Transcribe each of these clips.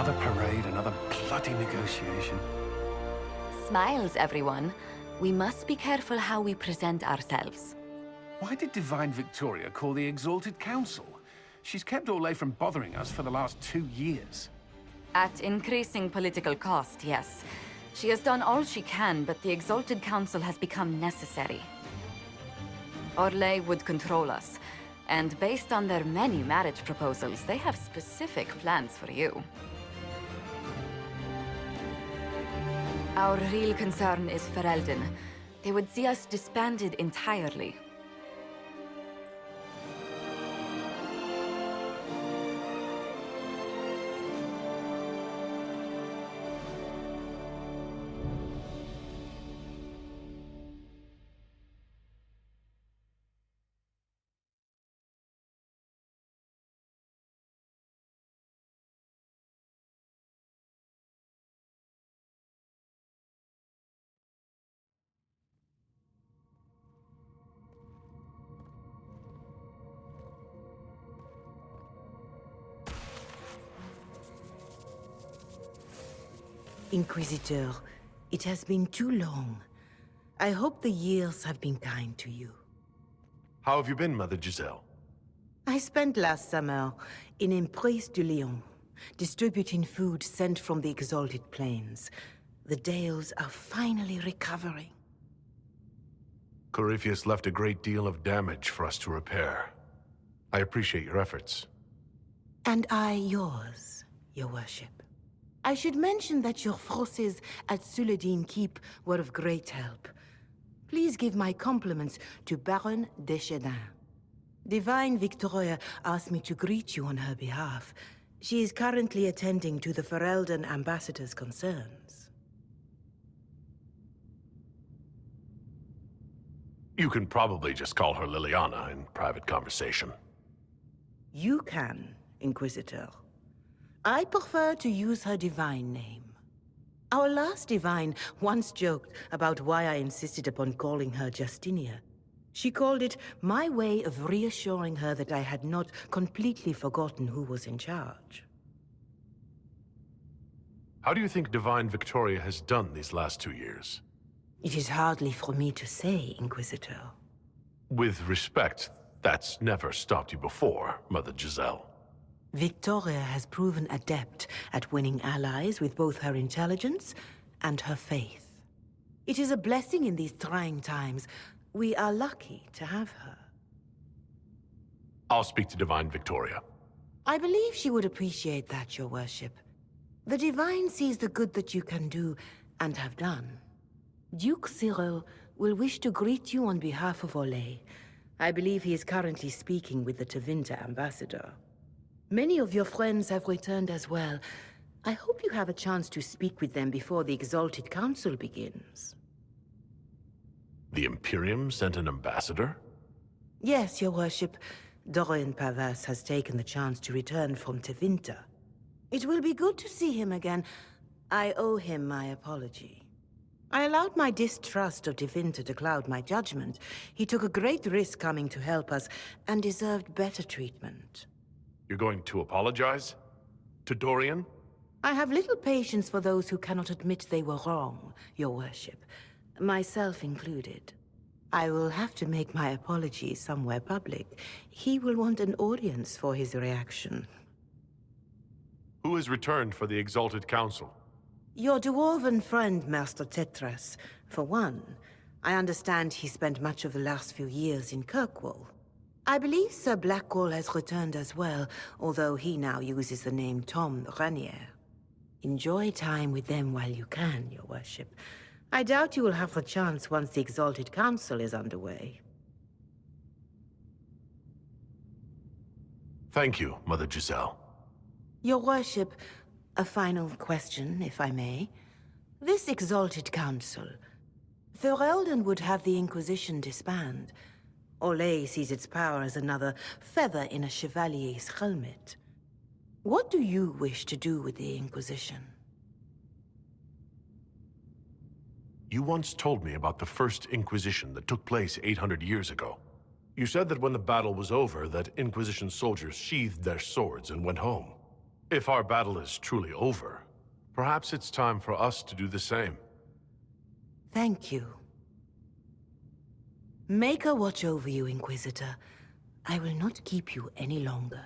Another parade, another bloody negotiation. Smiles, everyone. We must be careful how we present ourselves. Why did Divine Victoria call the Exalted Council? She's kept Orlais from bothering us for the last 2 years. At increasing political cost, yes. She has done all she can, but the Exalted Council has become necessary. Orlais would control us, and based on their many marriage proposals, they have specific plans for you. Our real concern is Ferelden. They would see us disbanded entirely. Inquisitor, it has been too long. I hope the years have been kind to you. How have you been, Mother Giselle? I spent last summer in Emprise de Lyon, distributing food sent from the Exalted Plains. The Dales are finally recovering. Corypheus left a great deal of damage for us to repair. I appreciate your efforts. And I yours, Your Worship. I should mention that your forces at Suladin Keep were of great help. Please give my compliments to Baron Deschedin. Divine Victoria asked me to greet you on her behalf. She is currently attending to the Ferelden ambassador's concerns. You can probably just call her Liliana in private conversation. You can, Inquisitor. I prefer to use her divine name. Our last divine once joked about why I insisted upon calling her Justinia. She called it my way of reassuring her that I had not completely forgotten who was in charge. How do you think Divine Victoria has done these last 2 years? It is hardly for me to say, Inquisitor. With respect, that's never stopped you before, Mother Giselle. Victoria has proven adept at winning allies with both her intelligence and her faith. It is a blessing in these trying times. We are lucky to have her. I'll speak to Divine Victoria. I believe she would appreciate that, Your Worship. The Divine sees the good that you can do and have done. Duke Cyril will wish to greet you on behalf of Orlais. I believe he is currently speaking with the Tevinter ambassador. Many of your friends have returned as well. I hope you have a chance to speak with them before the Exalted Council begins. The Imperium sent an ambassador? Yes, Your Worship. Dorian Pavas has taken the chance to return from Tevinter. It will be good to see him again. I owe him my apology. I allowed my distrust of Tevinter to cloud my judgment. He took a great risk coming to help us, and deserved better treatment. You're going to apologize? To Dorian? I have little patience for those who cannot admit they were wrong, Your Worship. Myself included. I will have to make my apologies somewhere public. He will want an audience for his reaction. Who has returned for the Exalted Council? Your dwarven friend, Master Tetras. For one, I understand he spent much of the last few years in Kirkwall. I believe Sir Blackwall has returned as well, although he now uses the name Tom Ranier. Enjoy time with them while you can, Your Worship. I doubt you will have the chance once the Exalted Council is underway. Thank you, Mother Giselle. Your Worship, a final question, if I may. This Exalted Council, Ferelden would have the Inquisition disband. Orlais sees its power as another feather in a chevalier's helmet. What do you wish to do with the Inquisition? You once told me about the first Inquisition that took place 800 years ago. You said that when the battle was over, that Inquisition soldiers sheathed their swords and went home. If our battle is truly over, perhaps it's time for us to do the same. Thank you. Maker watch over you, Inquisitor. I will not keep you any longer.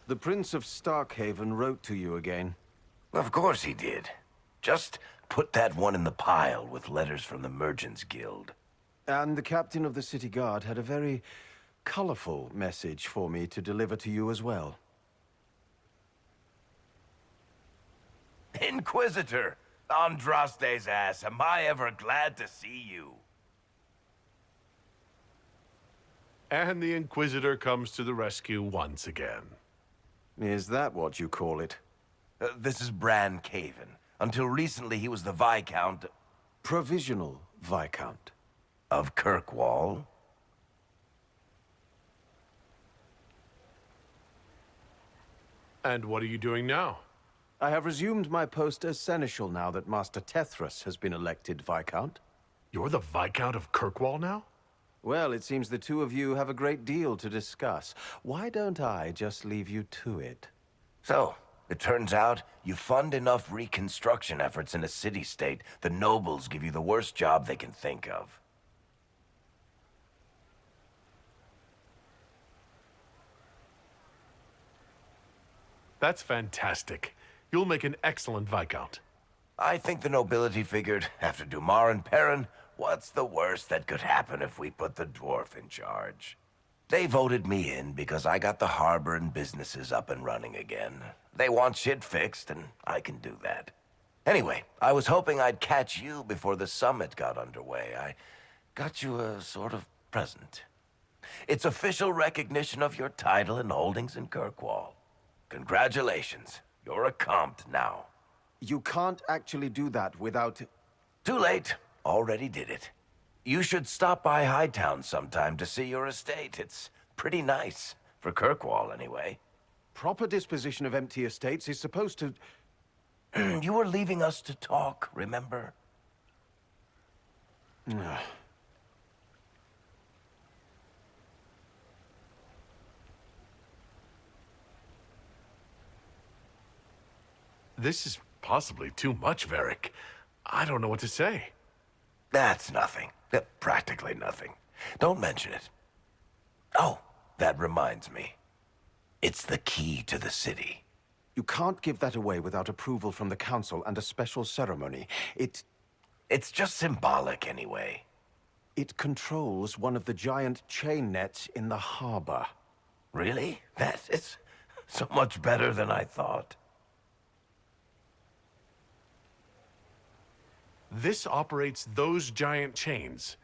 The Prince of Starkhaven wrote to you again. Of course he did. Just put that one in the pile with letters from the Merchants Guild. And the captain of the city guard had a very colorful message for me to deliver to you as well. Inquisitor! Andraste's ass, am I ever glad to see you. And the Inquisitor comes to the rescue once again. Is that what you call it? This is Bran Caven. Until recently, he was the Viscount Provisional Viscount. of Kirkwall. And what are you doing now? I have resumed my post as Seneschal now that Master Tethras has been elected Viscount. You're the Viscount of Kirkwall now? Well, it seems the two of you have a great deal to discuss. Why don't I just leave you to it? So, it turns out you fund enough reconstruction efforts in a city-state, the nobles give you the worst job they can think of. That's fantastic. You'll make an excellent Viscount. I think the nobility figured, after Dumar and Perrin, what's the worst that could happen if we put the dwarf in charge? They voted me in because I got the harbor and businesses up and running again. They want shit fixed, and I can do that. Anyway, I was hoping I'd catch you before the summit got underway. I got you a sort of present. It's official recognition of your title and holdings in Kirkwall. Congratulations. You're a compt now. You can't actually do that without... Too late. Already did it. You should stop by Hightown sometime to see your estate. It's pretty nice. For Kirkwall, anyway. Proper disposition of empty estates is supposed to... You were leaving us to talk, remember? This is possibly too much, Varric. I don't know what to say. That's nothing. Practically nothing. Don't mention it. Oh, that reminds me. It's the key to the city. You can't give that away without approval from the council and a special ceremony. It's just symbolic anyway. It controls one of the giant chain nets in the harbor. Really? That is so much better than I thought. This operates those giant chains.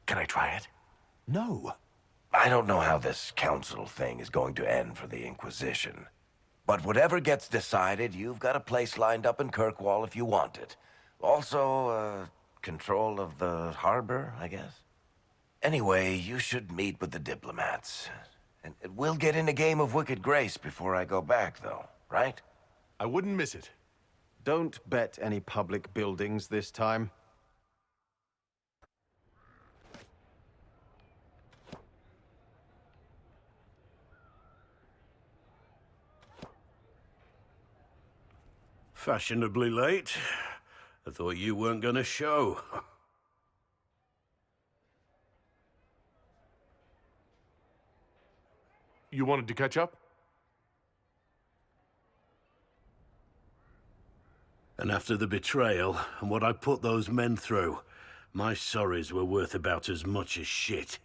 Can I try it? No. I don't know how this council thing is going to end for the Inquisition. But whatever gets decided, you've got a place lined up in Kirkwall if you want it. Also, control of the harbor, I guess. Anyway, you should meet with the diplomats. And we'll get in a game of Wicked Grace before I go back, though, right? I wouldn't miss it. Don't bet any public buildings this time. Fashionably late. I thought you weren't gonna show. You wanted to catch up? And after the betrayal and what I put those men through, my sorries were worth about as much as shit.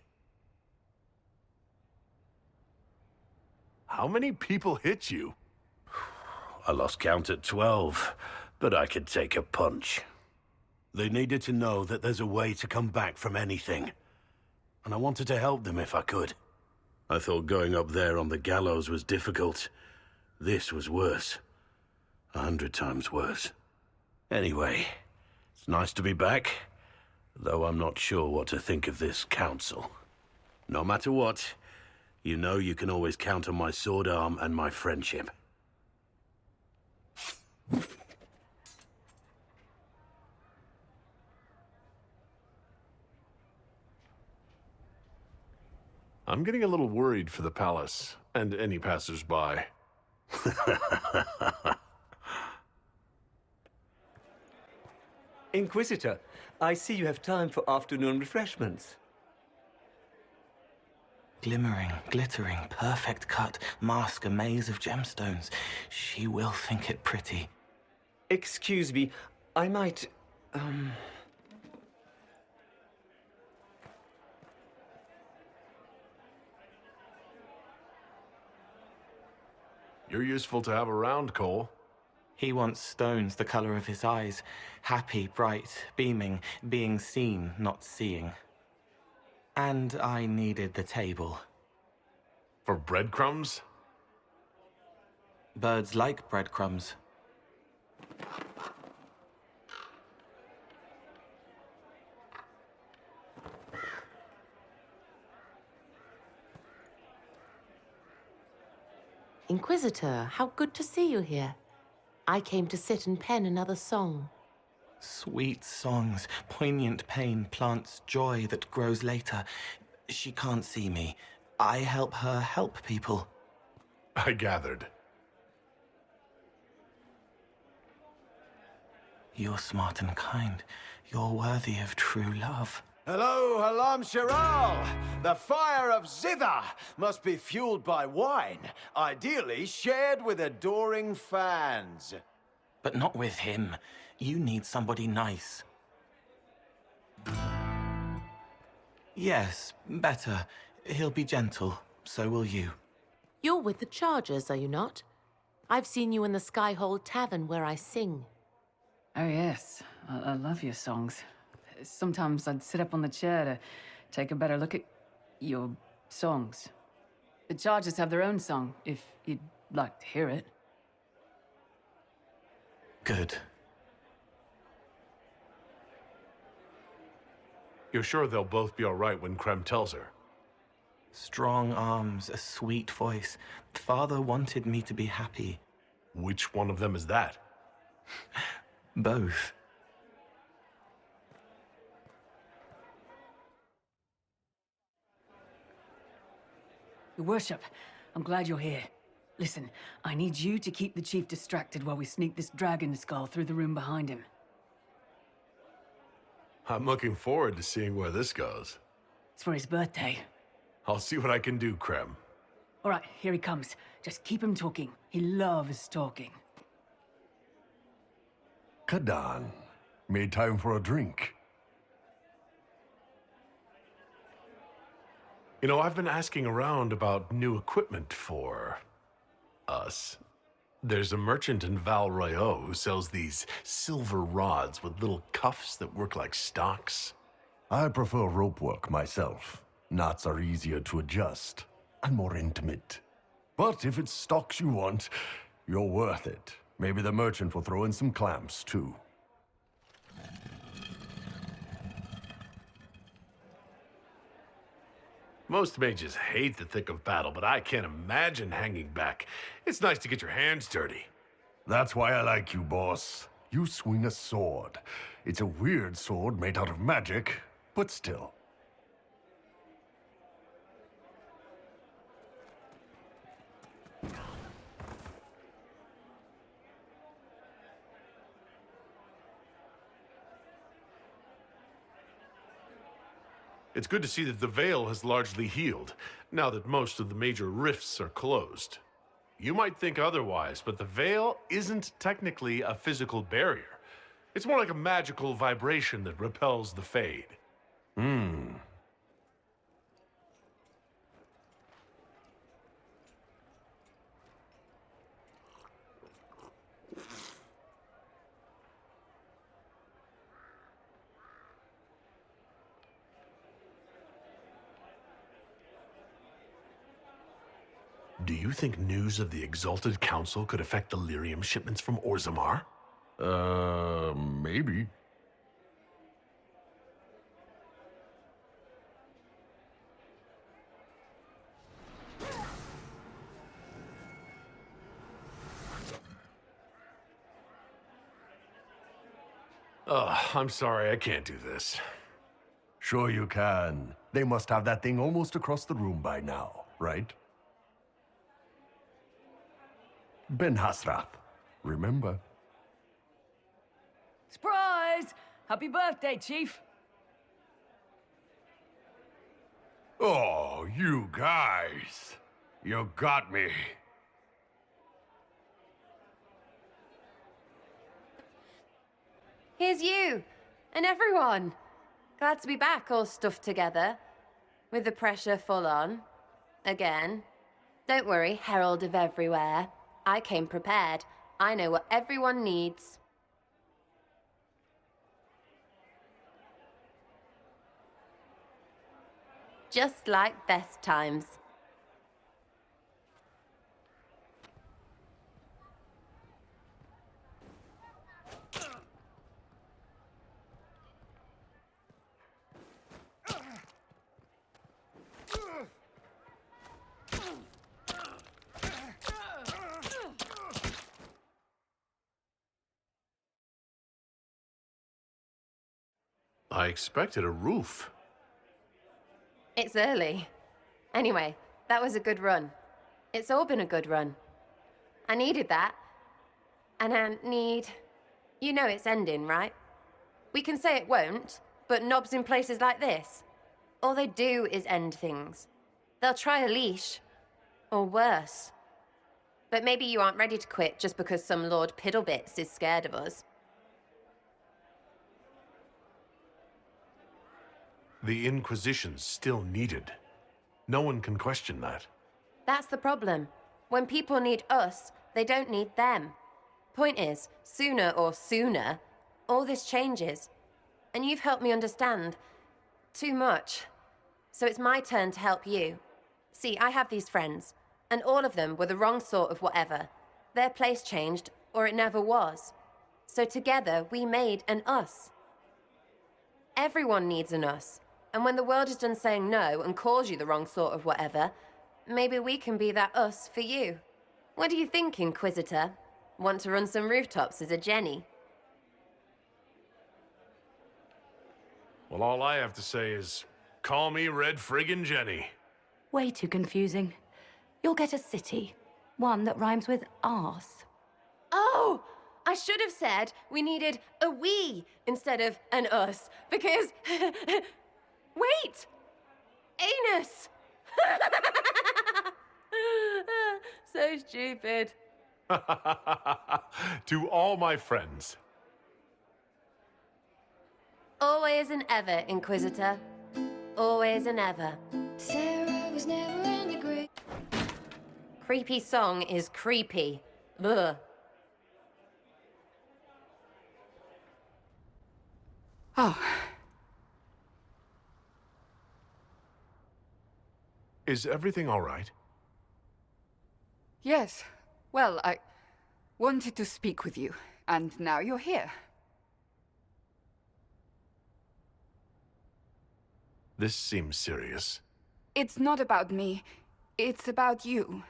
How many people hit you? I lost count at 12, but I could take a punch. They needed to know that there's a way to come back from anything. And I wanted to help them if I could. I thought going up there on the gallows was difficult. This was worse. 100 times worse. Anyway, it's nice to be back, though I'm not sure what to think of this council. No matter what, you know you can always count on my sword arm and my friendship. I'm getting a little worried for the palace, and any passers-by. Inquisitor, I see you have time for afternoon refreshments. Glimmering, glittering, perfect cut, mask a maze of gemstones. She will think it pretty. Excuse me, I might, You're useful to have around, Cole. He wants stones the color of his eyes. Happy, bright, beaming, being seen, not seeing. And I needed the table. For breadcrumbs? Birds like breadcrumbs. Inquisitor, how good to see you here. I came to sit and pen another song. Sweet songs, poignant pain plants joy that grows later. She can't see me. I help her help people. I gathered. You're smart and kind. You're worthy of true love. Hello, Halam Shiral! The fire of Zither must be fueled by wine, ideally shared with adoring fans. But not with him. You need somebody nice. Yes, better. He'll be gentle. So will you. You're with the Chargers, are you not? I've seen you in the Skyhold Tavern where I sing. Oh, yes. I love your songs. Sometimes I'd sit up on the chair to take a better look at your songs. The Chargers have their own song, if you'd like to hear it. Good. You're sure they'll both be all right when Krem tells her? Strong arms, a sweet voice. Father wanted me to be happy. Which one of them is that? Both. Your worship, I'm glad you're here. Listen, I need you to keep the chief distracted while we sneak this dragon skull through the room behind him. I'm looking forward to seeing where this goes. It's for his birthday. I'll see what I can do, Krem. All right, here he comes. Just keep him talking. He loves talking. Kadan, made time for a drink. You know, I've been asking around about new equipment for us. There's a merchant in Val Royeaux who sells these silver rods with little cuffs that work like stocks. I prefer rope work myself. Knots are easier to adjust and more intimate. But if it's stocks you want, you're worth it. Maybe the merchant will throw in some clamps, too. Most mages hate the thick of battle, but I can't imagine hanging back. It's nice to get your hands dirty. That's why I like you, boss. You swing a sword. It's a weird sword made out of magic, but still. It's good to see that the Veil has largely healed, now that most of the major rifts are closed. You might think otherwise, but the Veil isn't technically a physical barrier. It's more like a magical vibration that repels the Fade. Do you think news of the Exalted Council could affect the lyrium shipments from Orzammar? Maybe. Oh, I'm sorry, I can't do this. Sure you can. They must have that thing almost across the room by now, right? Ben Hasrath, remember? Surprise! Happy birthday, Chief! Oh, you guys. You got me. Here's you, and everyone. Glad to be back, all stuffed together. With the pressure full on. Again. Don't worry, Herald of Everywhere. I came prepared. I know what everyone needs. Just like best times. I expected a roof. It's early. Anyway, that was a good run. It's all been a good run. I needed that. And I need... You know it's ending, right? We can say it won't, but knobs in places like this, all they do is end things. They'll try a leash. Or worse. But maybe you aren't ready to quit just because some Lord Piddlebits is scared of us. The Inquisition's still needed. No one can question that. That's the problem. When people need us, they don't need them. Point is, sooner, all this changes. And you've helped me understand. Too much. So it's my turn to help you. See, I have these friends, and all of them were the wrong sort of whatever. Their place changed, or it never was. So together, we made an us. Everyone needs an us. And when the world is done saying no and calls you the wrong sort of whatever, maybe we can be that us for you. What do you think, Inquisitor? Want to run some rooftops as a Jenny? Well, all I have to say is, call me Red Friggin' Jenny. Way too confusing. You'll get a city. One that rhymes with arse. Oh! I should have said we needed a we instead of an us, because... Wait! Anus! So stupid. To all my friends. Always and ever, Inquisitor. Always and ever. Sarah was never in the grave. Creepy song is creepy. Ugh. Oh, Is everything all right? yes. Well, I wanted to speak with you, and now you're here. This seems serious. It's not about me. It's about you.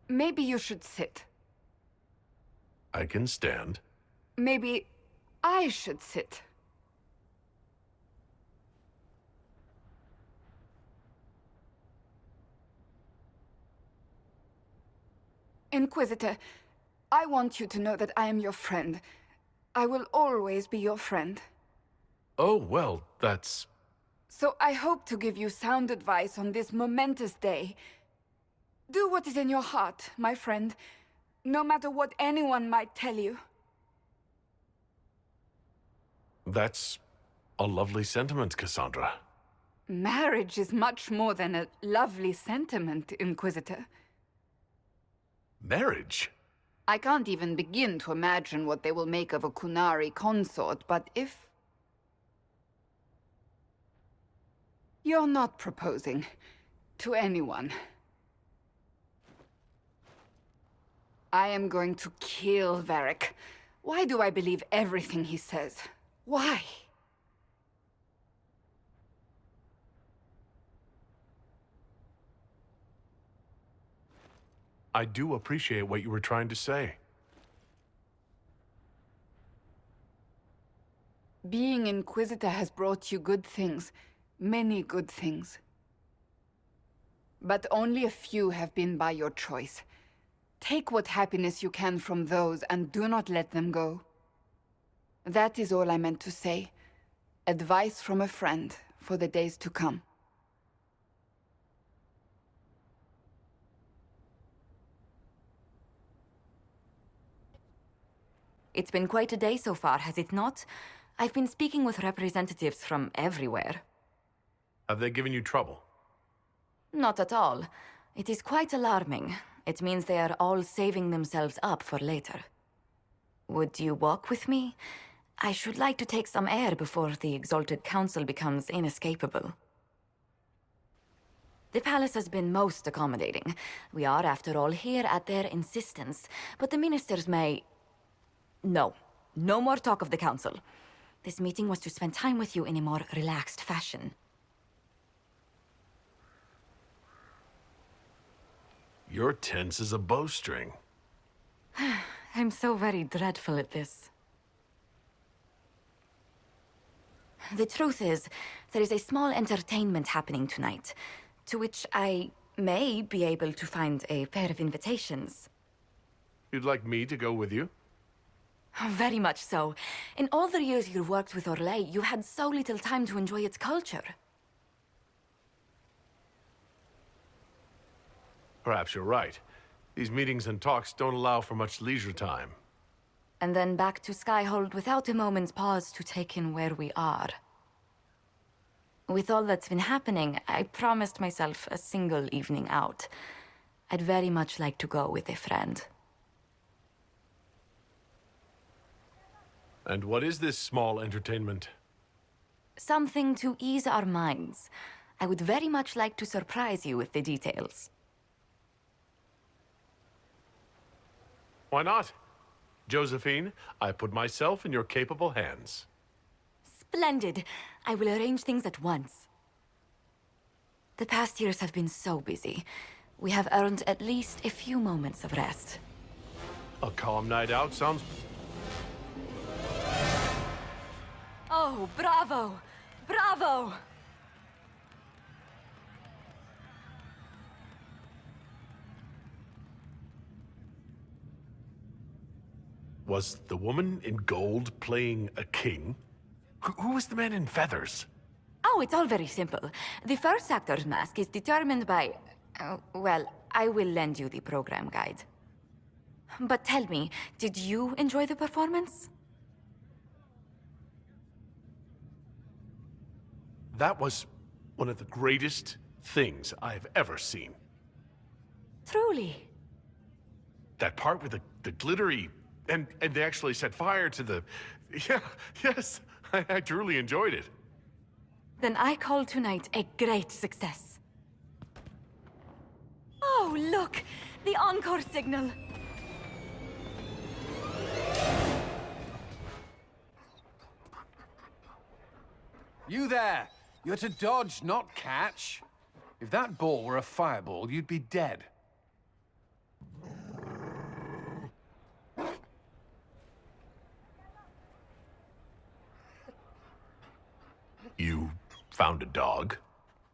Maybe you should sit. I can stand. Maybe I should sit. Inquisitor, I want you to know that I am your friend. I will always be your friend. Oh, well, that's... So I hope to give you sound advice on this momentous day. Do what is in your heart, my friend, no matter what anyone might tell you. That's a lovely sentiment, Cassandra. Marriage is much more than a lovely sentiment, Inquisitor. Marriage? I can't even begin to imagine what they will make of a Kunari consort, but if... You're not proposing to anyone. I am going to kill Varric. Why do I believe everything he says? Why? I do appreciate what you were trying to say. Being Inquisitor has brought you good things. Many good things. But only a few have been by your choice. Take what happiness you can from those and do not let them go. That is all I meant to say. Advice from a friend for the days to come. It's been quite a day so far, has it not? I've been speaking with representatives from everywhere. Have they given you trouble? Not at all. It is quite alarming. It means they are all saving themselves up for later. Would you walk with me? I should like to take some air before the Exalted Council becomes inescapable. The palace has been most accommodating. We are, after all, here at their insistence, but the ministers may... No. No more talk of the council. This meeting was to spend time with you in a more relaxed fashion. You're tense as a bowstring. I'm so very dreadful at this. The truth is, there is a small entertainment happening tonight, to which I may be able to find a pair of invitations. You'd like me to go with you? Very much so. In all the years you worked with Orlais, you had so little time to enjoy its culture. Perhaps you're right. These meetings and talks don't allow for much leisure time. And then back to Skyhold without a moment's pause to take in where we are. With all that's been happening, I promised myself a single evening out. I'd very much like to go with a friend. And what is this small entertainment? Something to ease our minds. I would very much like to surprise you with the details. Why not? Josephine, I put myself in your capable hands. Splendid! I will arrange things at once. The past years have been so busy. We have earned at least a few moments of rest. A calm night out sounds... Oh, bravo! Bravo! Was the woman in gold playing a king? Who was the man in feathers? Oh, it's all very simple. The first actor's mask is determined by... well, I will lend you the program guide. But tell me, did you enjoy the performance? That was one of the greatest things I've ever seen. Truly. That part with the glittery... And they actually set fire to the... Yeah, yes, I truly enjoyed it. Then I call tonight a great success. Oh, look! The encore signal! You there! You're to dodge, not catch. If that ball were a fireball, you'd be dead. You found a dog?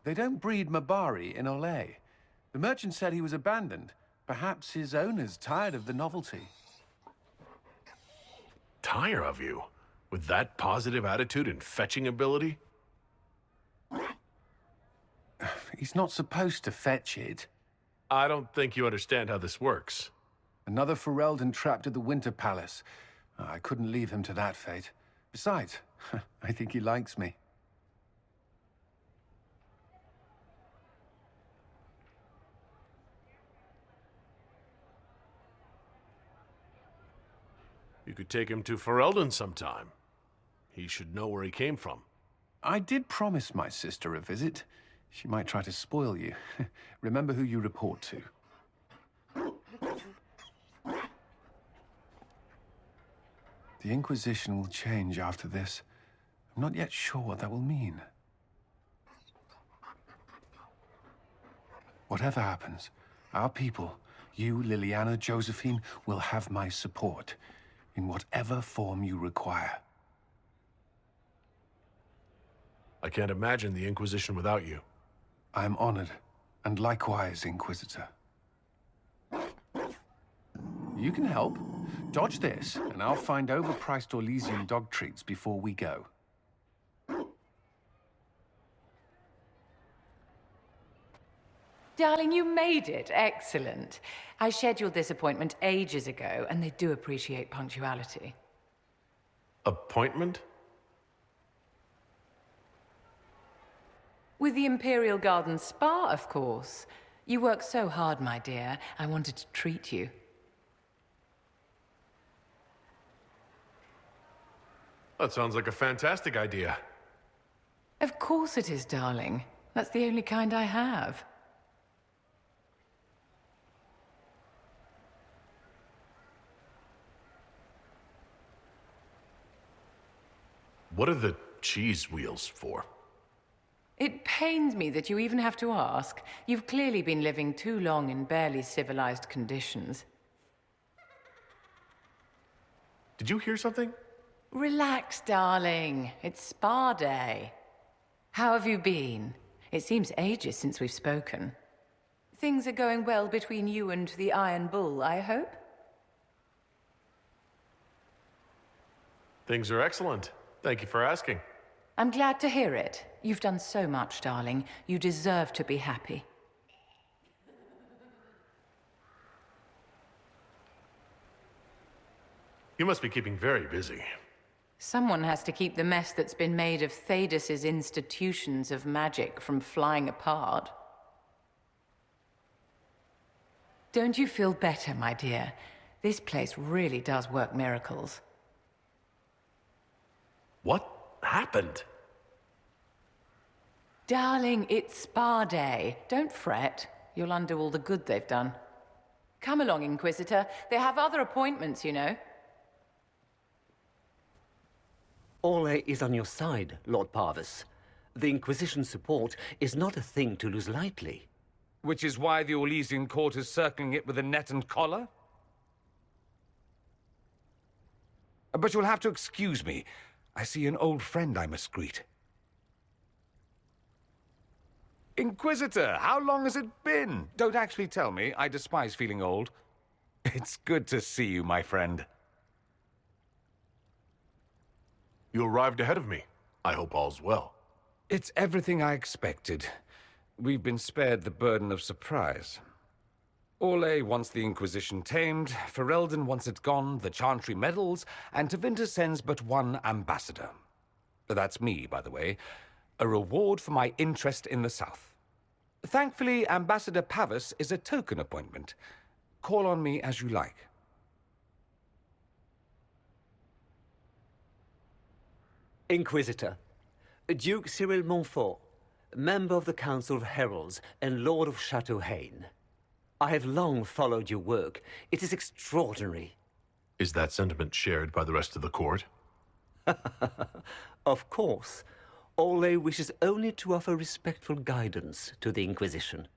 They don't breed Mabari in Orlais. The merchant said he was abandoned. Perhaps his owner's tired of the novelty. Tire of you? With that positive attitude and fetching ability? He's not supposed to fetch it. I don't think you understand how this works. Another Ferelden trapped at the Winter Palace. I couldn't leave him to that fate. Besides, I think he likes me. You could take him to Ferelden sometime. He should know where he came from. I did promise my sister a visit. She might try to spoil you. Remember who you report to. The Inquisition will change after this. I'm not yet sure what that will mean. Whatever happens, our people, you, Liliana, Josephine, will have my support in whatever form you require. I can't imagine the Inquisition without you. I am honored, and likewise, Inquisitor. You can help. Dodge this, and I'll find overpriced Orlesian dog treats before we go. Darling, you made it. Excellent. I scheduled this appointment ages ago, and they do appreciate punctuality. Appointment? With the Imperial Garden Spa, of course. You work so hard, my dear. I wanted to treat you. That sounds like a fantastic idea. Of course it is, darling. That's the only kind I have. What are the cheese wheels for? It pains me that you even have to ask. You've clearly been living too long in barely civilized conditions. Did you hear something? Relax, darling. It's spa day. How have you been? It seems ages since we've spoken. Things are going well between you and the Iron Bull, I hope? Things are excellent. Thank you for asking. I'm glad to hear it. You've done so much, darling. You deserve to be happy. You must be keeping very busy. Someone has to keep the mess that's been made of Thaddeus's institutions of magic from flying apart. Don't you feel better, my dear? This place really does work miracles. What happened? Darling, it's spa day. Don't fret. You'll undo all the good they've done. Come along, Inquisitor. They have other appointments, you know. Orlais is on your side, Lord Parvis. The Inquisition's support is not a thing to lose lightly. Which is why the Orlesian court is circling it with a net and collar? But you'll have to excuse me. I see an old friend I must greet. Inquisitor, how long has it been? Don't actually tell me. I despise feeling old. It's good to see you, my friend. You arrived ahead of me. I hope all's well. It's everything I expected. We've been spared the burden of surprise. Orlais wants the Inquisition tamed, Ferelden wants it gone, the Chantry meddles, and Tevinter sends but one ambassador. That's me, by the way. A reward for my interest in the South. Thankfully, Ambassador Pavis is a token appointment. Call on me as you like. Inquisitor, Duke Cyril Montfort, member of the Council of Heralds and Lord of Chateau Haine. I have long followed your work. It is extraordinary. Is that sentiment shared by the rest of the court? Of course. Orlais wishes only to offer respectful guidance to the Inquisition.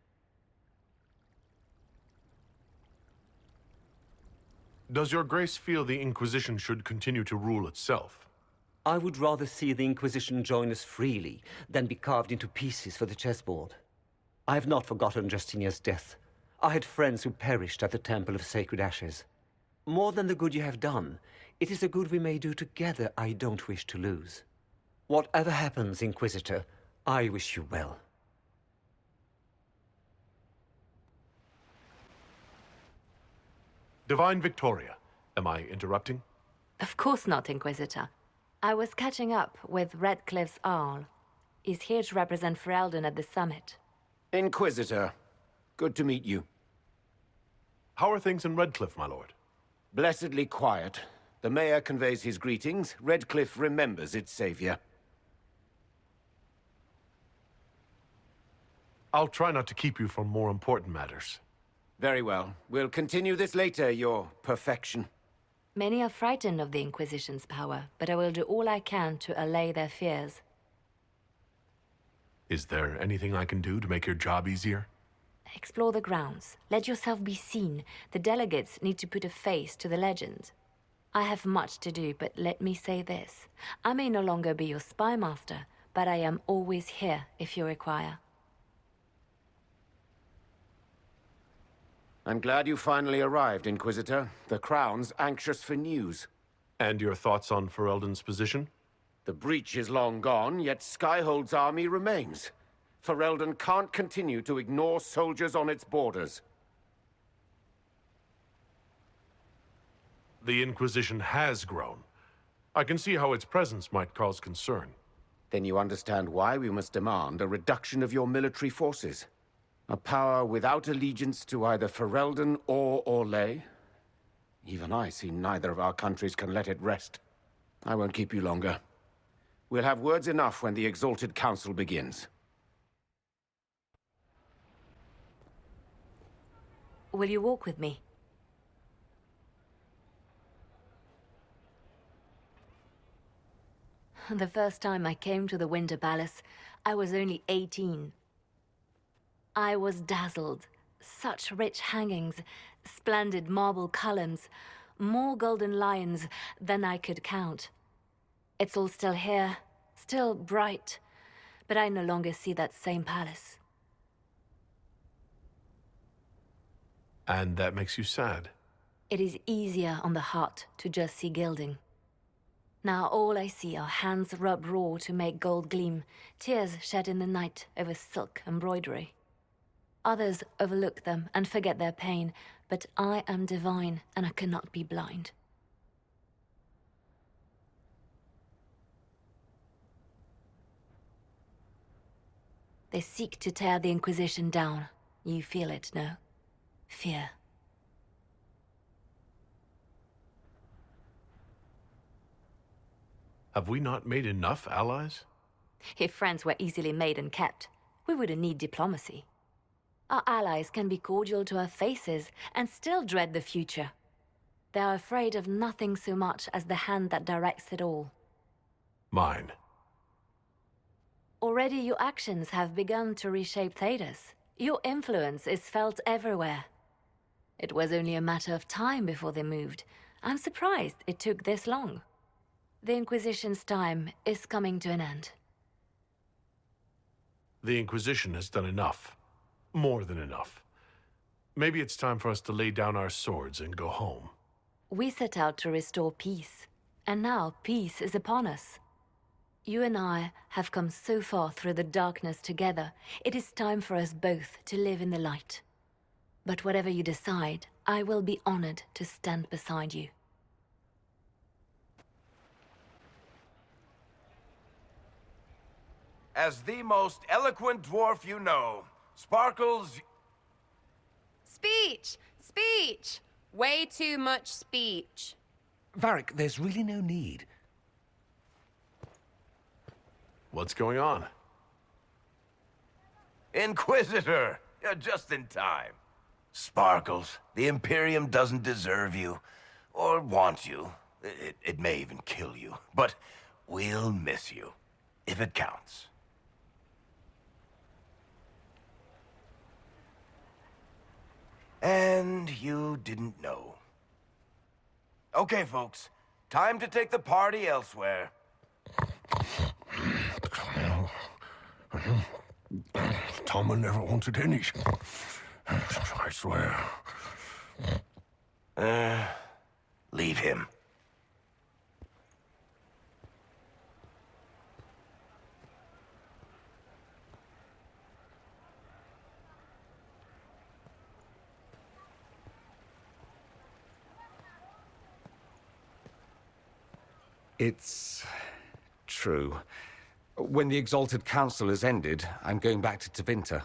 Does your grace feel the Inquisition should continue to rule itself? I would rather see the Inquisition join us freely than be carved into pieces for the chessboard. I have not forgotten Justinia's death. I had friends who perished at the Temple of Sacred Ashes. More than the good you have done, it is a good we may do together I don't wish to lose. Whatever happens, Inquisitor, I wish you well. Divine Victoria, am I interrupting? Of course not, Inquisitor. I was catching up with Redcliffe's Arl. He's here to represent Ferelden at the summit. Inquisitor, good to meet you. How are things in Redcliffe, my lord? Blessedly quiet. The mayor conveys his greetings. Redcliffe remembers its savior. I'll try not to keep you from more important matters. Very well. We'll continue this later, your perfection. Many are frightened of the Inquisition's power, but I will do all I can to allay their fears. Is there anything I can do to make your job easier? Explore the grounds. Let yourself be seen. The delegates need to put a face to the legend. I have much to do, but let me say this. I may no longer be your spy master, but I am always here if you require. I'm glad you finally arrived, Inquisitor. The Crown's anxious for news. And your thoughts on Ferelden's position? The breach is long gone, yet Skyhold's army remains. Ferelden can't continue to ignore soldiers on its borders. The Inquisition has grown. I can see how its presence might cause concern. Then you understand why we must demand a reduction of your military forces. A power without allegiance to either Ferelden or Orlais? Even I see neither of our countries can let it rest. I won't keep you longer. We'll have words enough when the Exalted Council begins. Will you walk with me? The first time I came to the Winter Palace, I was only 18. I was dazzled. Such rich hangings, splendid marble columns, more golden lions than I could count. It's all still here, still bright, but I no longer see that same palace. And that makes you sad? It is easier on the heart to just see gilding. Now all I see are hands rubbed raw to make gold gleam, tears shed in the night over silk embroidery. Others overlook them and forget their pain, but I am divine and I cannot be blind. They seek to tear the Inquisition down. You feel it, no? Fear. Have we not made enough allies? If friends were easily made and kept, we wouldn't need diplomacy. Our allies can be cordial to our faces and still dread the future. They are afraid of nothing so much as the hand that directs it all. Mine. Already your actions have begun to reshape Thedas. Your influence is felt everywhere. It was only a matter of time before they moved. I'm surprised it took this long. The Inquisition's time is coming to an end. The Inquisition has done enough. More than enough. Maybe it's time for us to lay down our swords and go home. We set out to restore peace, and now peace is upon us. You and I have come so far through the darkness together, it is time for us both to live in the light. But whatever you decide, I will be honored to stand beside you. As the most eloquent dwarf you know, Sparkles... Speech! Speech! Way too much speech. Varric, there's really no need. What's going on? Inquisitor! You're just in time. Sparkles, the Imperium doesn't deserve you, or want you. It may even kill you, but we'll miss you, if it counts. And you didn't know. Okay, folks. Time to take the party elsewhere. Tama never wanted any. I swear. Leave him. It's true. When the Exalted Council has ended, I'm going back to Tevinter.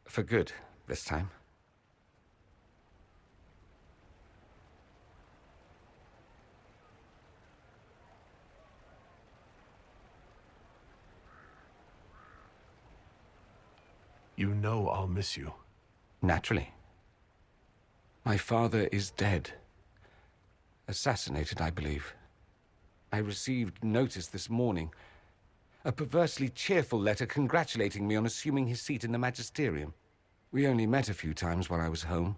For good, this time. You know I'll miss you. Naturally. My father is dead. Assassinated, I believe. I received notice this morning. A perversely cheerful letter congratulating me on assuming his seat in the Magisterium. We only met a few times while I was home.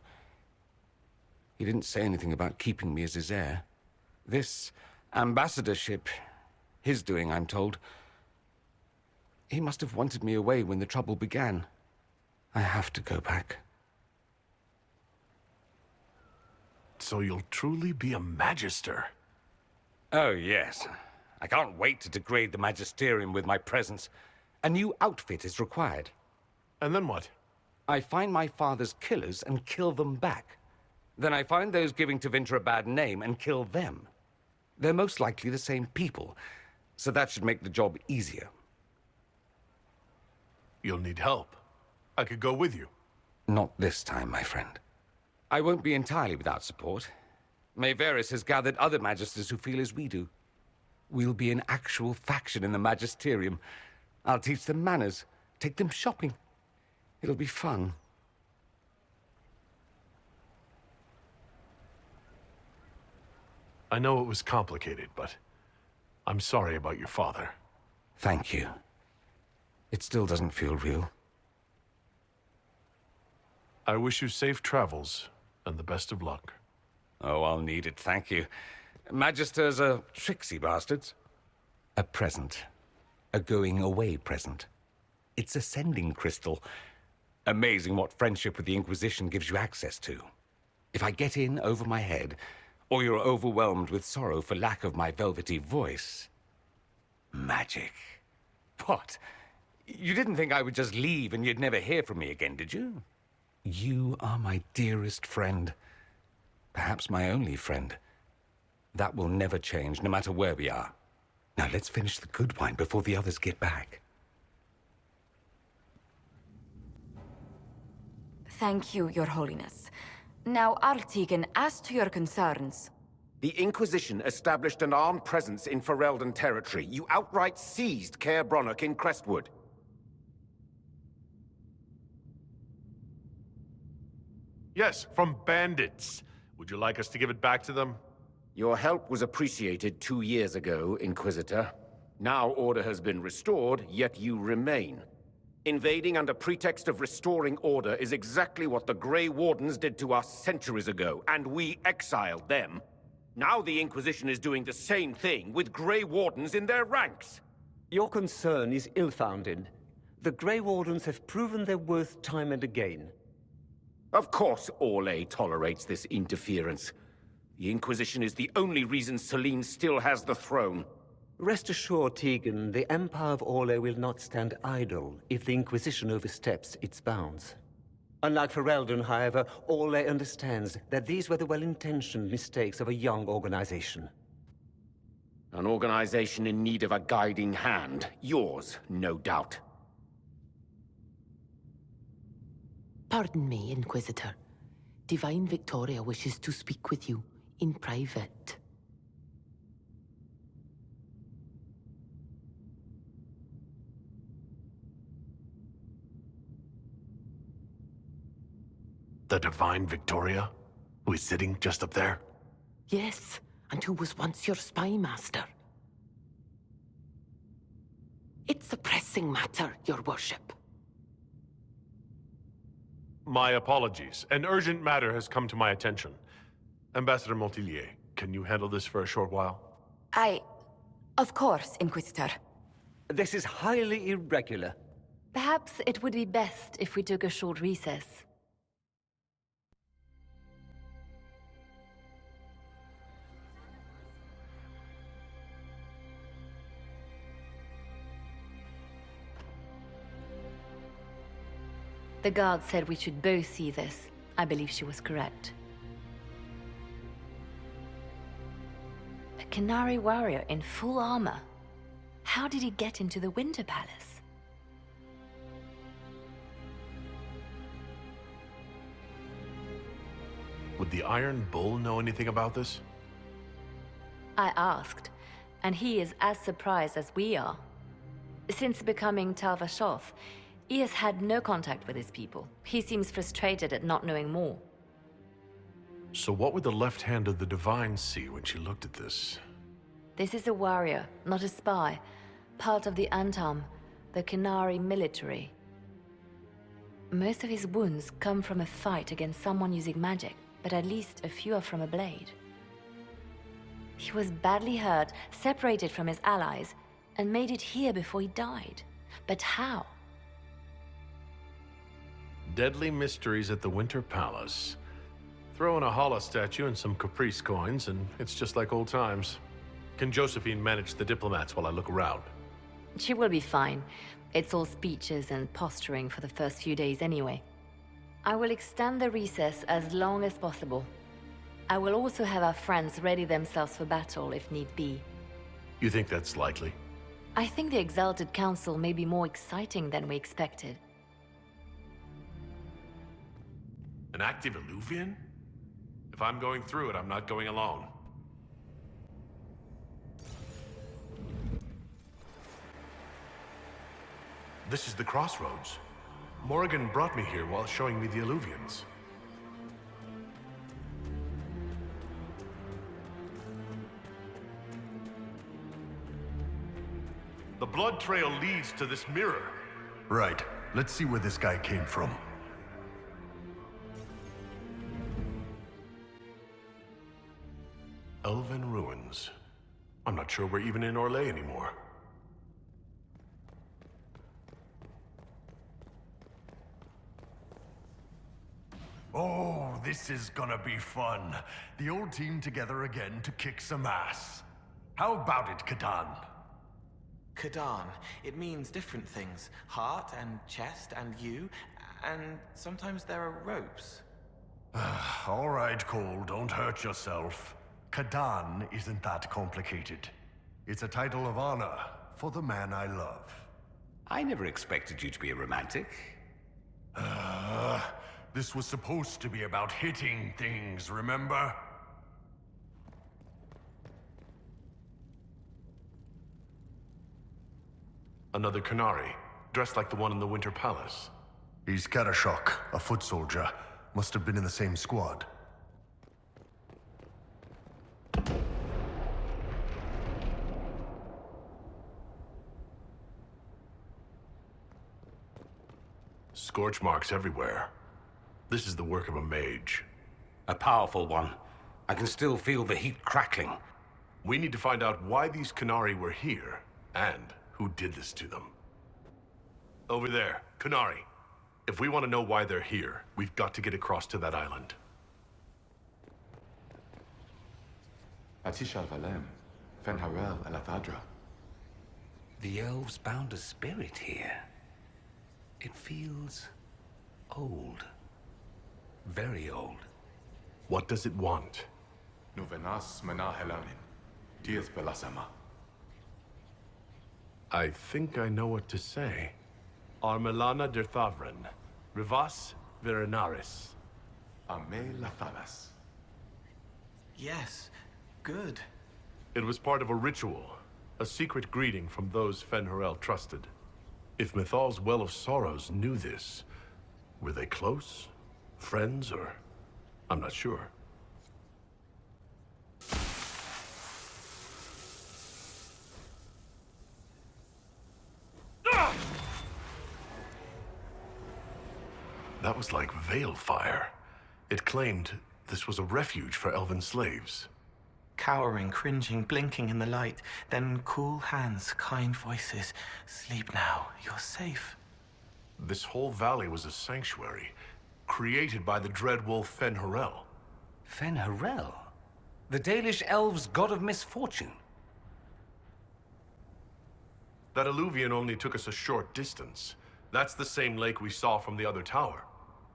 He didn't say anything about keeping me as his heir. This ambassadorship, his doing, I'm told. He must have wanted me away when the trouble began. I have to go back. So you'll truly be a Magister? Oh, yes. I can't wait to degrade the Magisterium with my presence. A new outfit is required. And then what? I find my father's killers and kill them back. Then I find those giving Tevinter a bad name and kill them. They're most likely the same people, so that should make the job easier. You'll need help. I could go with you. Not this time, my friend. I won't be entirely without support. Mayveris has gathered other Magisters who feel as we do. We'll be an actual faction in the Magisterium. I'll teach them manners, take them shopping. It'll be fun. I know it was complicated, but I'm sorry about your father. Thank you. It still doesn't feel real. I wish you safe travels and the best of luck. Oh, I'll need it, thank you. Magisters are tricksy bastards. A present. A going-away present. It's a sending crystal. Amazing what friendship with the Inquisition gives you access to. If I get in over my head, or you're overwhelmed with sorrow for lack of my velvety voice... magic. What? You didn't think I would just leave and you'd never hear from me again, did you? You are my dearest friend. Perhaps my only friend. That will never change, no matter where we are. Now let's finish the good wine before the others get back. Thank you, Your Holiness. Now, Artigan, as to your concerns... The Inquisition established an armed presence in Ferelden territory. You outright seized Caer Bronach in Crestwood. Yes, from bandits. Would you like us to give it back to them? Your help was appreciated 2 years ago, Inquisitor. Now order has been restored, yet you remain. Invading under pretext of restoring order is exactly what the Grey Wardens did to us centuries ago, and we exiled them. Now the Inquisition is doing the same thing with Grey Wardens in their ranks. Your concern is ill-founded. The Grey Wardens have proven their worth time and again. Of course Orlais tolerates this interference. The Inquisition is the only reason Selene still has the throne. Rest assured, Tegan, the Empire of Orlais will not stand idle if the Inquisition oversteps its bounds. Unlike Ferelden, however, Orlais understands that these were the well-intentioned mistakes of a young organization. An organization in need of a guiding hand. Yours, no doubt. Pardon me, Inquisitor. Divine Victoria wishes to speak with you in private. The Divine Victoria? Who is sitting just up there? Yes, and who was once your spy master. It's a pressing matter, your worship. My apologies. An urgent matter has come to my attention. Ambassador Montillier, can you handle this for a short while? Of course, Inquisitor. This is highly irregular. Perhaps it would be best if we took a short recess. The guard said we should both see this. I believe she was correct. A Canary warrior in full armor. How did he get into the Winter Palace? Would the Iron Bull know anything about this? I asked, and he is as surprised as we are. Since becoming Tal-Vashoth, he has had no contact with his people. He seems frustrated at not knowing more. So what would the left hand of the Divine see when she looked at this? This is a warrior, not a spy. Part of the Antam, the Canary military. Most of his wounds come from a fight against someone using magic, but at least a few are from a blade. He was badly hurt, separated from his allies, and made it here before he died. But how? Deadly mysteries at the Winter Palace. Throw in a Hala statue and some Caprice coins, and it's just like old times. Can Josephine manage the diplomats while I look around? She will be fine. It's all speeches and posturing for the first few days anyway. I will extend the recess as long as possible. I will also have our friends ready themselves for battle if need be. You think that's likely? I think the Exalted Council may be more exciting than we expected. An active Eluvian? If I'm going through it, I'm not going alone. This is the crossroads. Morrigan brought me here while showing me the Eluvians. The blood trail leads to this mirror. Right. Let's see where this guy came from. Elven ruins. I'm not sure we're even in Orlais anymore. Oh, this is gonna be fun. The old team together again to kick some ass. How about it, Kadan? Kadan. It means different things. Heart and chest and you, and sometimes there are ropes. All right, Cole, don't hurt yourself. Kadan isn't that complicated. It's a title of honor for the man I love. I never expected you to be a romantic. This was supposed to be about hitting things, remember? Another Canary, dressed like the one in the Winter Palace. He's Karashok, a foot soldier. Must have been in the same squad. Scorch marks everywhere. This is the work of a mage. A powerful one. I can still feel the heat crackling. We need to find out why these Canary were here, and who did this to them. Over there, Canary. If we want to know why they're here, we've got to get across to that island. Atishal Valem, Fen'Harel Elathadra. The elves bound a spirit here. It feels old. Very old. What does it want? Nuvenas Menahelanin, Dieth Belasama. I think I know what to say. Armelana Dirthavren, Rivas Verenaris. Ame Lathalas. Yes, good. It was part of a ritual, a secret greeting from those Fen'Harel trusted. If Mithal's Well of Sorrows knew this, were they close? Friends, or... I'm not sure. That was like veil fire. It claimed this was a refuge for elven slaves. Cowering, cringing, blinking in the light, then cool hands, kind voices. Sleep now, you're safe. This whole valley was a sanctuary, created by the dread wolf Fen'Harel. Fen'Harel? The Dalish elves' god of misfortune? That Eluvian only took us a short distance. That's the same lake we saw from the other tower.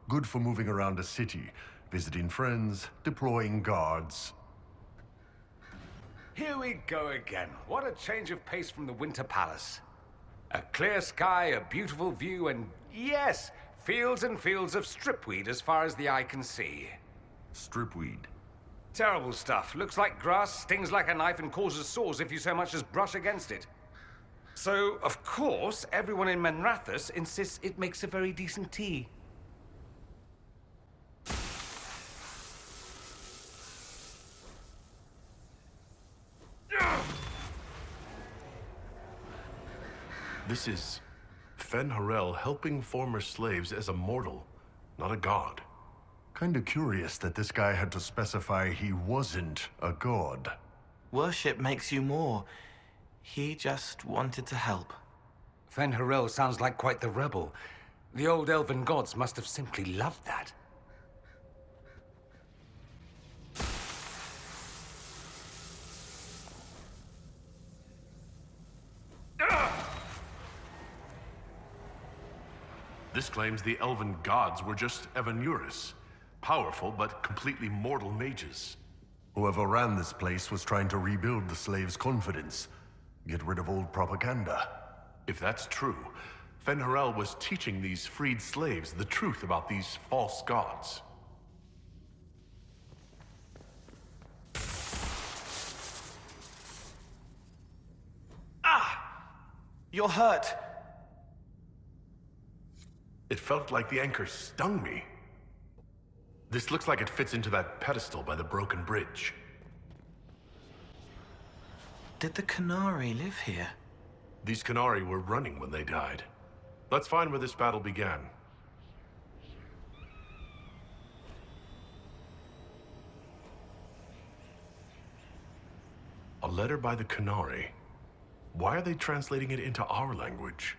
Good for moving around a city, visiting friends, deploying guards. Here we go again. What a change of pace from the Winter Palace. A clear sky, a beautiful view, and yes, fields and fields of stripweed as far as the eye can see. Stripweed? Terrible stuff. Looks like grass, stings like a knife, and causes sores if you so much as brush against it. So, of course, everyone in Menrathus insists it makes a very decent tea. This is Fen'Harel helping former slaves as a mortal, not a god. Kinda curious that this guy had to specify he wasn't a god. Worship makes you more. He just wanted to help. Fen'Harel sounds like quite the rebel. The old elven gods must have simply loved that. This claims the elven gods were just Evanuris. Powerful but completely mortal mages. Whoever ran this place was trying to rebuild the slaves' confidence. Get rid of old propaganda. If that's true, Fen'Harel was teaching these freed slaves the truth about these false gods. You're hurt. It felt like the anchor stung me. This looks like it fits into that pedestal by the broken bridge. Did the Canari live here? These Canari were running when they died. Let's find where this battle began. A letter by the Canari. Why are they translating it into our language?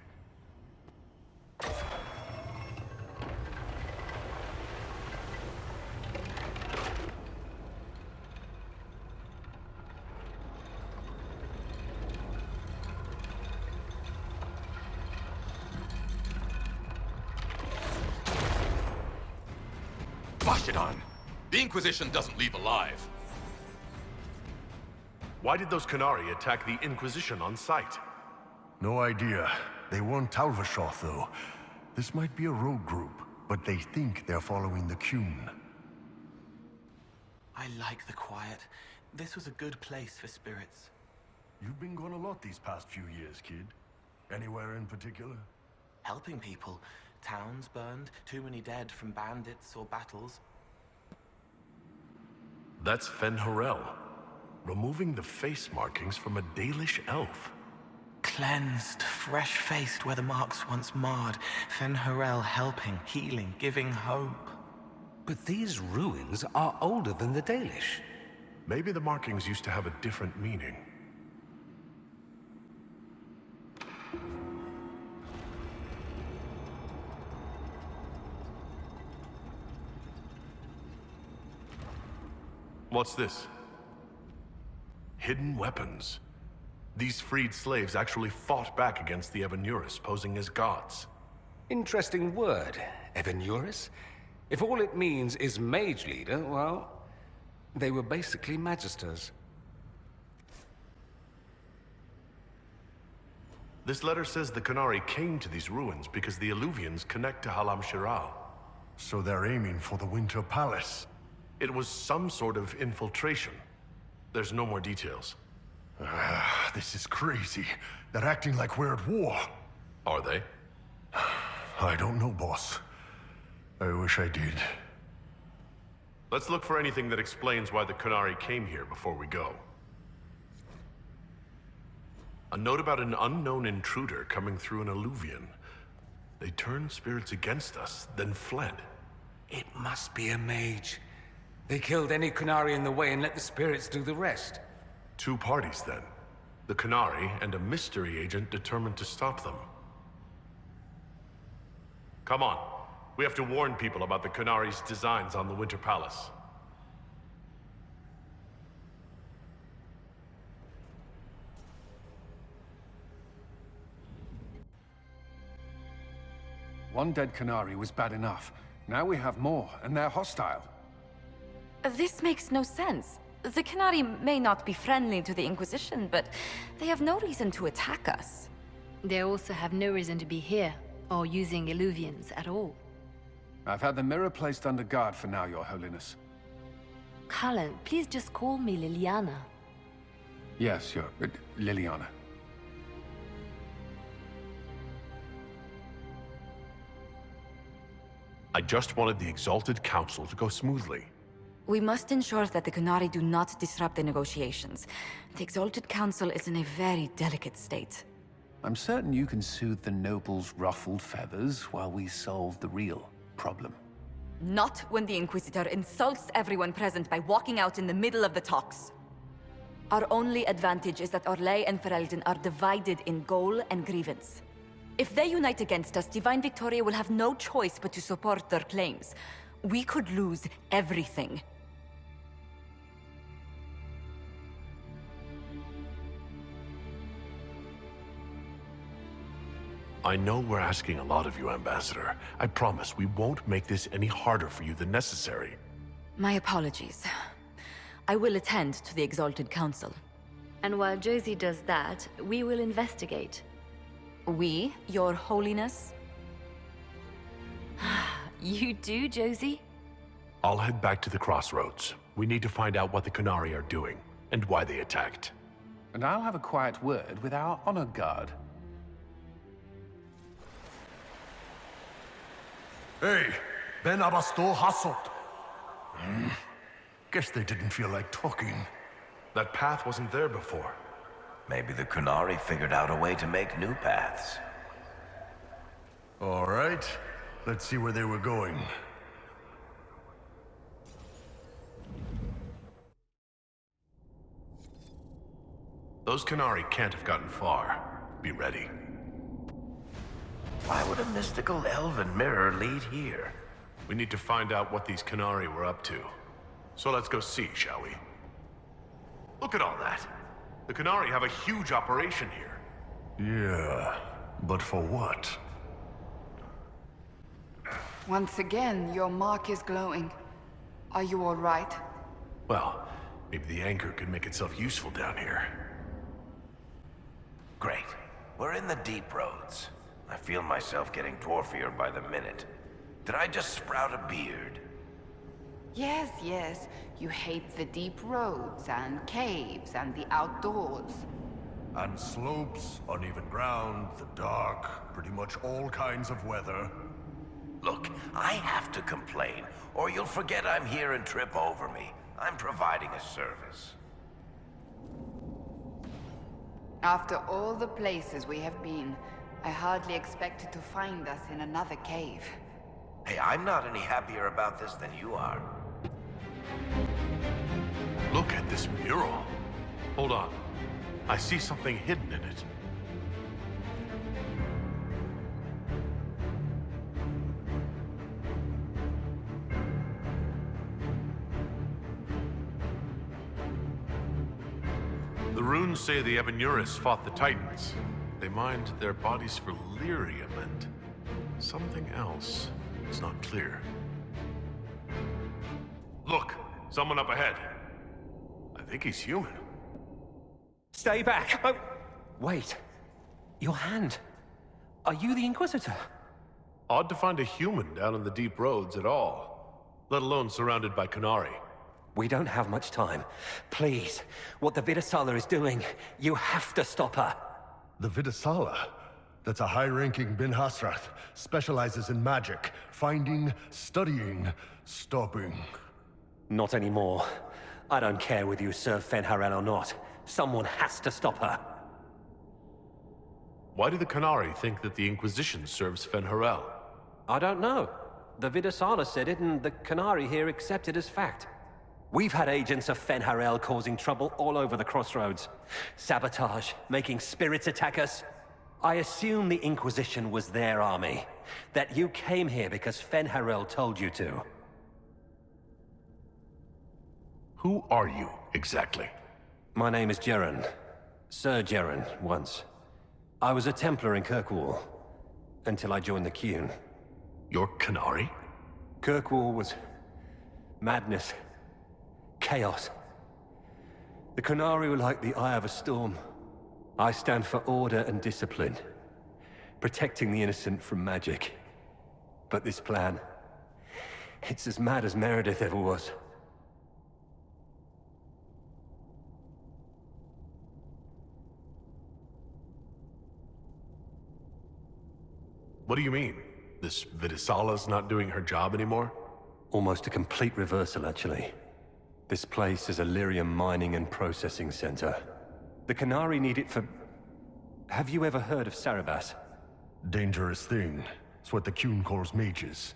Bashidon! The Inquisition doesn't leave alive. Why did those Canari attack the Inquisition on sight? No idea. They weren't Talvashoth, though. This might be a rogue group, but they think they're following the Qun. I like the quiet. This was a good place for spirits. You've been gone a lot these past few years, kid. Anywhere in particular? Helping people. Towns burned, too many dead from bandits or battles. That's Fen'Harel. Removing the face markings from a Dalish elf. Cleansed, fresh-faced where the marks once marred. Fen'Harel helping, healing, giving hope. But these ruins are older than the Dalish. Maybe the markings used to have a different meaning. What's this? Hidden weapons. These freed slaves actually fought back against the Evanuris, posing as gods. Interesting word, Evanuris. If all it means is mage leader, well, they were basically magisters. This letter says the Canari came to these ruins because the Illuvians connect to Halam Shiral. So they're aiming for the Winter Palace. It was some sort of infiltration. There's no more details. This is crazy. They're acting like we're at war. Are they? I don't know, boss. I wish I did. Let's look for anything that explains why the Canari came here before we go. A note about an unknown intruder coming through an Illuvian. They turned spirits against us, then fled. It must be a mage. They killed any Canari in the way and let the spirits do the rest. Two parties, then. The Canari and a mystery agent determined to stop them. Come on. We have to warn people about the Canari's designs on the Winter Palace. One dead Canari was bad enough. Now we have more, and they're hostile. This makes no sense. The Canari may not be friendly to the Inquisition, but they have no reason to attack us. They also have no reason to be here, or using Illuvians at all. I've had the mirror placed under guard for now, Your Holiness. Cullen, please just call me Liliana. Yes, Liliana. I just wanted the Exalted Council to go smoothly. We must ensure that the Canari do not disrupt the negotiations. The Exalted Council is in a very delicate state. I'm certain you can soothe the nobles' ruffled feathers while we solve the real problem. Not when the Inquisitor insults everyone present by walking out in the middle of the talks. Our only advantage is that Orlais and Ferelden are divided in goal and grievance. If they unite against us, Divine Victoria will have no choice but to support their claims. We could lose everything. I know we're asking a lot of you, Ambassador. I promise we won't make this any harder for you than necessary. My apologies. I will attend to the Exalted Council. And while Josie does that, we will investigate. We, Your Holiness? You do, Josie? I'll head back to the crossroads. We need to find out what the Qunari are doing, and why they attacked. And I'll have a quiet word with our honor guard. Hey, Ben Abasto Hasot. Guess they didn't feel like talking. That path wasn't there before. Maybe the Qunari figured out a way to make new paths. All right, let's see where they were going. Those Qunari can't have gotten far. Be ready. Why would a mystical elven mirror lead here? We need to find out what these Qunari were up to. So let's go see, shall we? Look at all that. The Qunari have a huge operation here. Yeah, but for what? Once again, your mark is glowing. Are you all right? Well, maybe the anchor could make itself useful down here. Great. We're in the deep roads. I feel myself getting dwarfier by the minute. Did I just sprout a beard? Yes, yes. You hate the deep roads and caves and the outdoors. And slopes, uneven ground, the dark, pretty much all kinds of weather. Look, I have to complain, or you'll forget I'm here and trip over me. I'm providing a service. After all the places we have been, I hardly expected to find us in another cave. Hey, I'm not any happier about this than you are. Look at this mural. Hold on. I see something hidden in it. The runes say the Evanuris fought the Titans. They mined their bodies for lyrium and something else. It's not clear. Look! Someone up ahead. I think he's human. Stay back! Oh, wait. Your hand. Are you the Inquisitor? Odd to find a human down in the deep roads at all, let alone surrounded by Qunari. We don't have much time. Please, what the Vidasala is doing, you have to stop her. The Vidasala? That's a high-ranking Bin Hasrath. Specializes in magic. Finding, studying, stopping. Not anymore. I don't care whether you serve Fen'Harel or not. Someone has to stop her. Why do the Qunari think that the Inquisition serves Fen'Harel? I don't know. The Vidasala said it, and the Qunari here accept it as fact. We've had agents of Fen'Harel causing trouble all over the crossroads. Sabotage, making spirits attack us. I assume the Inquisition was their army. That you came here because Fen'Harel told you to. Who are you, exactly? My name is Jeren. Sir Jeren, once. I was a Templar in Kirkwall, until I joined the Qun. You're Qunari? Kirkwall was madness. Chaos. The Qunari were like the eye of a storm. I stand for order and discipline, protecting the innocent from magic. But this plan, it's as mad as Meredith ever was. What do you mean? This Vidasala's not doing her job anymore? Almost a complete reversal, actually. This place is a lyrium mining and processing center. The Qunari need it for... Have you ever heard of Sarabas? Dangerous thing. It's what the Qun calls mages.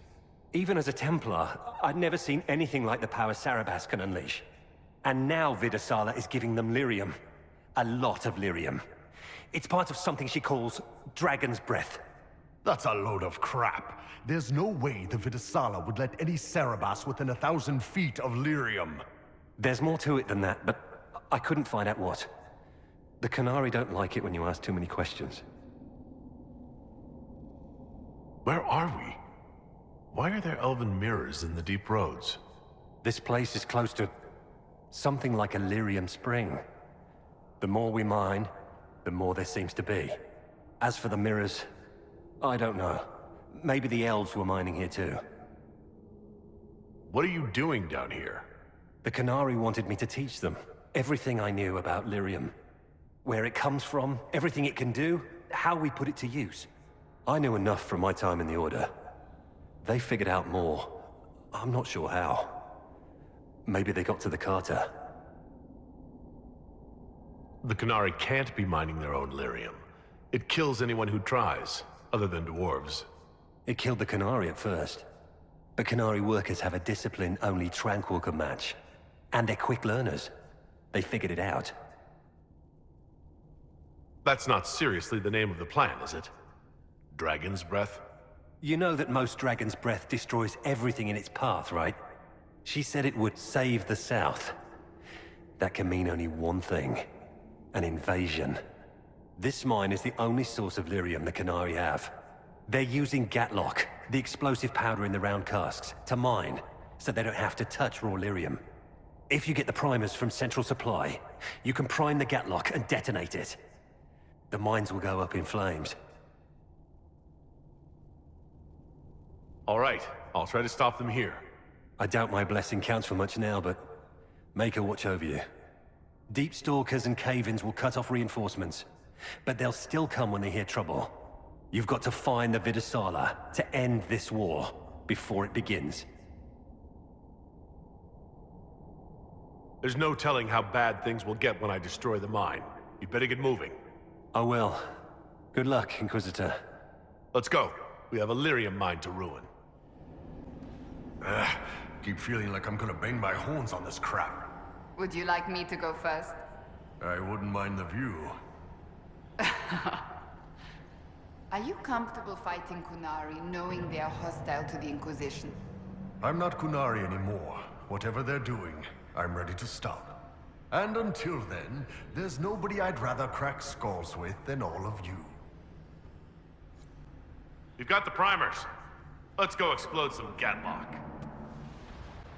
Even as a Templar, I'd never seen anything like the power Sarabas can unleash. And now Vidasala is giving them lyrium. A lot of lyrium. It's part of something she calls Dragon's Breath. That's a load of crap. There's no way the Vidisala would let any Cerebas within 1,000 feet of lyrium. There's more to it than that, but I couldn't find out what. The Qunari don't like it when you ask too many questions. Where are we? Why are there elven mirrors in the deep roads? This place is close to something like a lyrium spring. The more we mine, the more there seems to be. As for the mirrors, I don't know. Maybe the elves were mining here too. What are you doing down here? The Qunari wanted me to teach them everything I knew about lyrium. Where it comes from, everything it can do, how we put it to use. I knew enough from my time in the Order. They figured out more. I'm not sure how. Maybe they got to the Carter. The Qunari can't be mining their own lyrium. It kills anyone who tries, other than dwarves. It killed the Qunari at first. But Qunari workers have a discipline only Tranquil can match. And they're quick learners. They figured it out. That's not seriously the name of the plan, is it? Dragon's Breath? You know that most Dragon's Breath destroys everything in its path, right? She said it would save the South. That can mean only one thing. An invasion. This mine is the only source of lyrium the Qunari have. They're using Gatlock, the explosive powder in the round casks, to mine, so they don't have to touch raw lyrium. If you get the primers from Central Supply, you can prime the Gatlock and detonate it. The mines will go up in flames. All right, I'll try to stop them here. I doubt my blessing counts for much now, but make her watch over you. Deep Stalkers and Cave-ins will cut off reinforcements, but they'll still come when they hear trouble. You've got to find the Vidisala to end this war before it begins. There's no telling how bad things will get when I destroy the mine. You'd better get moving. I will. Good luck, Inquisitor. Let's go. We have a lyrium mine to ruin. Keep feeling like I'm gonna bang my horns on this crap. Would you like me to go first? I wouldn't mind the view. Are you comfortable fighting Qunari, knowing they are hostile to the Inquisition? I'm not Qunari anymore. Whatever they're doing, I'm ready to stop. And until then, there's nobody I'd rather crack skulls with than all of you. You've got the primers. Let's go explode some Gatlock.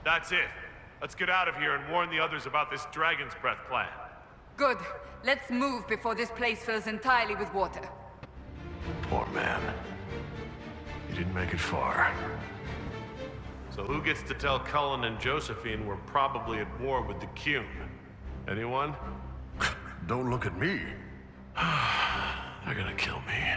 That's it. Let's get out of here and warn the others about this Dragon's Breath plan. Good. Let's move before this place fills entirely with water. Poor man. He didn't make it far. So who gets to tell Cullen and Josephine we're probably at war with the Qun? Anyone? Don't look at me. They're gonna kill me.